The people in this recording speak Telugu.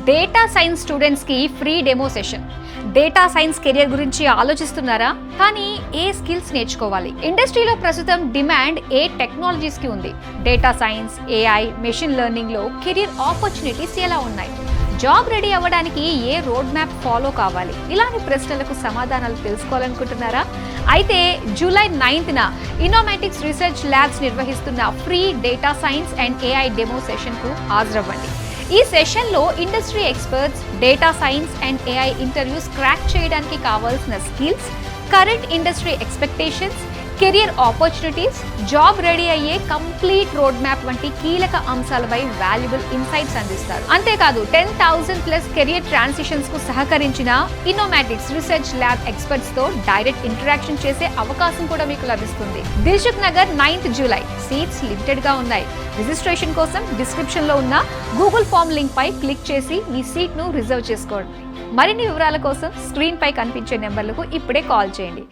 డేటా సైన్స్ స్టూడెంట్స్కి free demo session. Data science career గురించి ఆలోచిస్తున్నారా? కానీ ఏ స్కిల్స్ నేర్చుకోవాలి? ఇండస్ట్రీలో ప్రస్తుతం డిమాండ్ ఏ టెక్నాలజీస్కి ఉంది? డేటా సైన్స్, ఏఐ, మెషిన్ లెర్నింగ్లో కెరియర్ ఆపర్చునిటీస్ ఎలా ఉన్నాయి? జాబ్ రెడీ అవ్వడానికి ఏ రోడ్ మ్యాప్ ఫాలో కావాలి? ఇలాంటి ప్రశ్నలకు సమాధానాలు తెలుసుకోవాలనుకుంటున్నారా? అయితే జూలై 9న ఇన్నోమాటిక్స్ రీసెర్చ్ ల్యాబ్స్ నిర్వహిస్తున్న free data science and AI demo సెషన్కు హాజరవ్వండి. ఈ సెషన్లో industry experts, data science and AI interviews crack చేయడానికి కావాల్సిన skills, current industry expectations, career opportunities, job ready అయ్యే కంప్లీట్ రోడ్ మ్యాప్ వంటి కీలక అంశాలపై వాల్యుబుల్ ఇన్సైట్స్ అందిస్తారు. అంతేకాదు 10,000+ కెరియర్ ట్రాన్సిషన్స్ కు సహకరించిన ఇన్నోమాటిక్స్ రీసెర్చ్ ల్యాబ్ ఎక్స్పర్ట్స్ తో డైరెక్ట్ ఇంటరాక్షన్ చేసే అవకాశం కూడా మీకు లభిస్తుంది. Dilsukh Nagar 9th July. Seats limited గా ఉన్నాయి. రిజిస్ట్రేషన్ కోసం డిస్క్రిప్షన్ లో ఉన్న గూగుల్ ఫామ్ లింక్ పై క్లిక్ చేసి మీ సీట్ ను రిజర్వ్ చేసుకోండి. మరిన్ని వివరాల కోసం స్క్రీన్ పై కనిపించే నెంబర్లకు ఇప్పుడే కాల్ చేయండి.